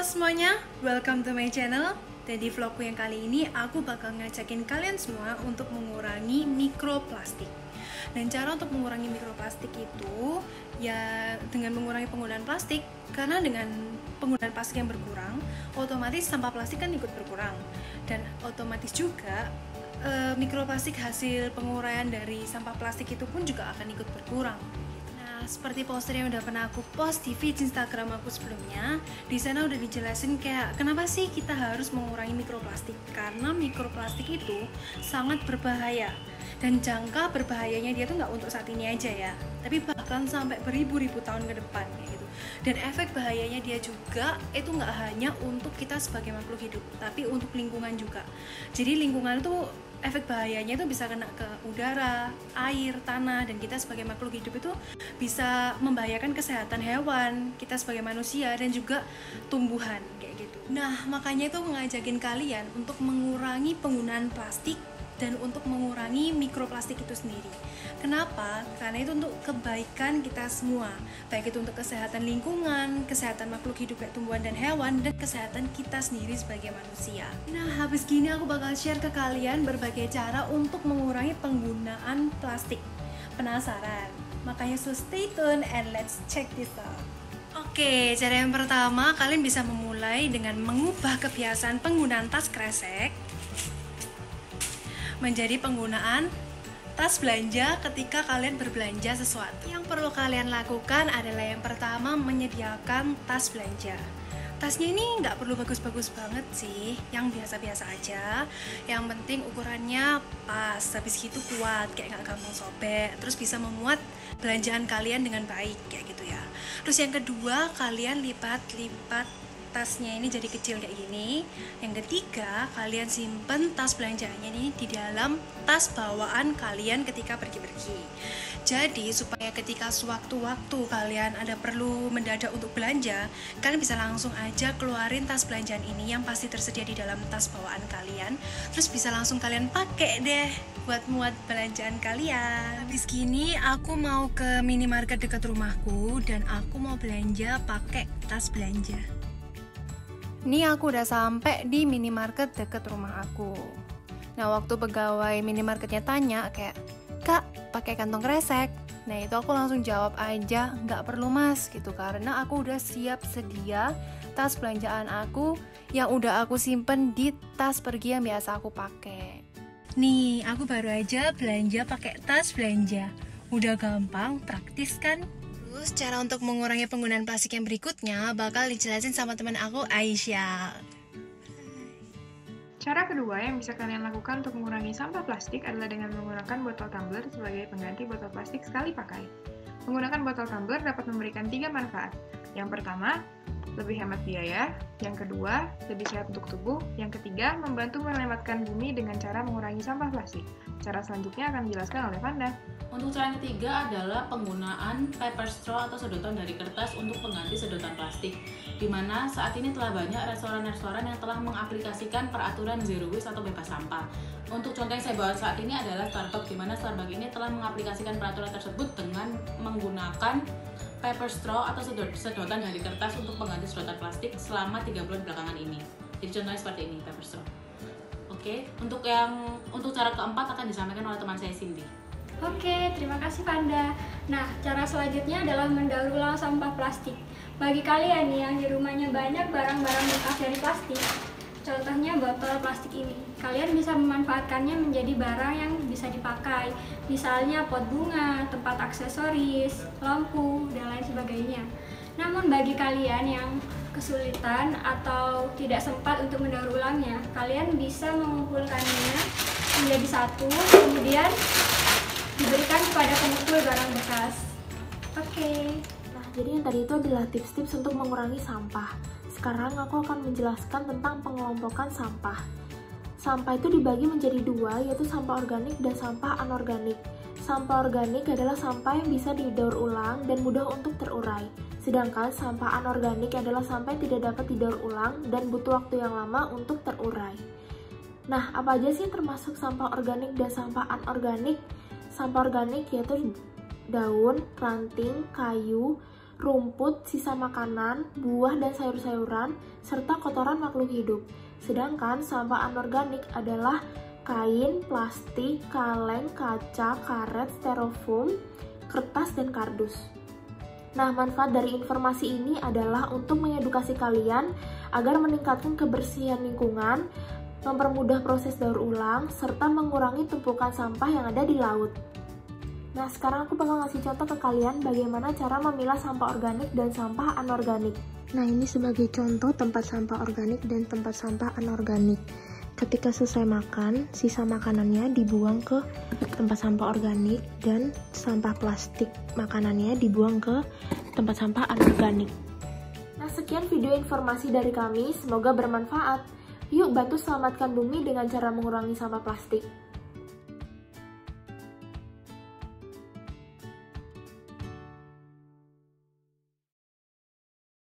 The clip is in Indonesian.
semuanya, welcome to my channel. Dan di vlogku yang kali ini aku bakal ngajakin kalian semua untuk mengurangi mikroplastik. Dan cara untuk mengurangi mikroplastik itu ya dengan mengurangi penggunaan plastik. Karena dengan penggunaan plastik yang berkurang, otomatis sampah plastik kan ikut berkurang. Dan otomatis juga mikroplastik hasil penguraian dari sampah plastik itu pun juga akan ikut berkurang. Seperti poster yang udah pernah aku post di feed Instagram aku sebelumnya, di sana udah dijelasin kayak kenapa sih kita harus mengurangi mikroplastik. Karena mikroplastik itu sangat berbahaya, dan jangka berbahayanya dia tuh nggak untuk saat ini aja ya, tapi bahkan sampai beribu-ribu tahun ke depan kayak gitu. Dan efek bahayanya dia juga itu nggak hanya untuk kita sebagai makhluk hidup, tapi untuk lingkungan juga. Jadi lingkungan itu efek bahayanya itu bisa kena ke udara, air, tanah, dan kita sebagai makhluk hidup itu bisa membahayakan kesehatan hewan, kita sebagai manusia, dan juga tumbuhan kayak gitu. Nah, makanya itu ngajakin kalian untuk mengurangi penggunaan plastik dan untuk mengurangi mikroplastik itu sendiri. Kenapa? Karena itu untuk kebaikan kita semua, baik itu untuk kesehatan lingkungan, kesehatan makhluk hidup kayak tumbuhan dan hewan, dan kesehatan kita sendiri sebagai manusia. Nah, habis gini aku bakal share ke kalian berbagai cara untuk mengurangi penggunaan plastik. Penasaran? Makanya so stay tune and let's check this out. Oke, cara yang pertama kalian bisa memulai dengan mengubah kebiasaan penggunaan tas kresek menjadi penggunaan tas belanja ketika kalian berbelanja sesuatu. Yang perlu kalian lakukan adalah yang pertama, menyediakan tas belanja. Tasnya ini nggak perlu bagus-bagus banget sih, yang biasa-biasa aja. Yang penting ukurannya pas, habis gitu kuat, kayak nggak gampang sobek, terus bisa memuat belanjaan kalian dengan baik, kayak gitu ya. Terus yang kedua, kalian lipat-lipat tasnya ini jadi kecil kayak gini. Yang ketiga, kalian simpen tas belanjaannya ini di dalam tas bawaan kalian ketika pergi-pergi. Jadi supaya ketika sewaktu-waktu kalian ada perlu mendadak untuk belanja, kalian bisa langsung aja keluarin tas belanjaan ini yang pasti tersedia di dalam tas bawaan kalian. Terus bisa langsung kalian pakai deh buat muat belanjaan kalian. Habis gini aku mau ke minimarket dekat rumahku dan aku mau belanja pakai tas belanja. Ini aku udah sampai di minimarket deket rumah aku. Nah, waktu pegawai minimarketnya tanya kayak, "Kak, pakai kantong kresek?" Nah, itu aku langsung jawab aja, "Nggak perlu mas," gitu. Karena aku udah siap sedia tas belanjaan aku yang udah aku simpen di tas pergi yang biasa aku pakai. Nih, aku baru aja belanja pakai tas belanja. Udah gampang, praktis kan? Terus cara untuk mengurangi penggunaan plastik yang berikutnya bakal dijelasin sama teman aku, Aisyah. Cara kedua yang bisa kalian lakukan untuk mengurangi sampah plastik adalah dengan menggunakan botol tumbler sebagai pengganti botol plastik sekali pakai. Menggunakan botol tumbler dapat memberikan 3 manfaat. Yang pertama, lebih hemat biaya. Yang kedua, lebih sehat untuk tubuh. Yang ketiga, membantu menyelamatkan bumi dengan cara mengurangi sampah plastik. Cara selanjutnya akan dijelaskan oleh Vanda. Untuk cara yang ketiga adalah penggunaan paper straw atau sedotan dari kertas untuk pengganti sedotan plastik, di mana saat ini telah banyak restoran-restoran yang telah mengaplikasikan peraturan zero waste atau bebas sampah. Untuk contoh yang saya bawa saat ini adalah Starbucks, di mana Starbucks ini telah mengaplikasikan peraturan tersebut dengan menggunakan paper straw atau sedotan dari kertas untuk pengganti sedotan plastik selama 3 bulan belakangan ini. Jadi contohnya seperti ini, paper straw. Oke, untuk cara keempat akan disampaikan oleh teman saya, Cindy. Oke, terima kasih Vanda. Nah, cara selanjutnya adalah mendaur ulang sampah plastik. Bagi kalian nih yang di rumahnya banyak barang-barang bekas dari plastik, contohnya botol plastik ini, kalian bisa memanfaatkannya menjadi barang yang bisa dipakai. Misalnya pot bunga, tempat aksesoris, lampu, dan lain sebagainya. Namun bagi kalian yang kesulitan atau tidak sempat untuk mendaur ulangnya, kalian bisa mengumpulkannya menjadi satu, kemudian diberikan kepada pemukul barang bekas. Oke. Nah, jadi yang tadi itu adalah tips-tips untuk mengurangi sampah. Sekarang aku akan menjelaskan tentang pengelompokan sampah. Sampah itu dibagi menjadi 2, yaitu sampah organik dan sampah anorganik. Sampah organik adalah sampah yang bisa didaur ulang dan mudah untuk terurai. Sedangkan sampah anorganik adalah sampah yang tidak dapat didaur ulang dan butuh waktu yang lama untuk terurai. Nah, apa aja sih termasuk sampah organik dan sampah anorganik? Sampah organik yaitu daun, ranting, kayu, rumput, sisa makanan, buah dan sayur-sayuran, serta kotoran makhluk hidup. Sedangkan sampah anorganik adalah kain, plastik, kaleng, kaca, karet, styrofoam, kertas, dan kardus. Nah, manfaat dari informasi ini adalah untuk mengedukasi kalian agar meningkatkan kebersihan lingkungan, mempermudah proses daur ulang, serta mengurangi tumpukan sampah yang ada di laut. Nah, sekarang aku bakal ngasih contoh ke kalian bagaimana cara memilah sampah organik dan sampah anorganik. Nah, ini sebagai contoh tempat sampah organik dan tempat sampah anorganik. Ketika selesai makan, sisa makanannya dibuang ke tempat sampah organik dan sampah plastik makanannya dibuang ke tempat sampah anorganik. Nah, sekian video informasi dari kami, semoga bermanfaat. Yuk bantu selamatkan bumi dengan cara mengurangi sampah plastik.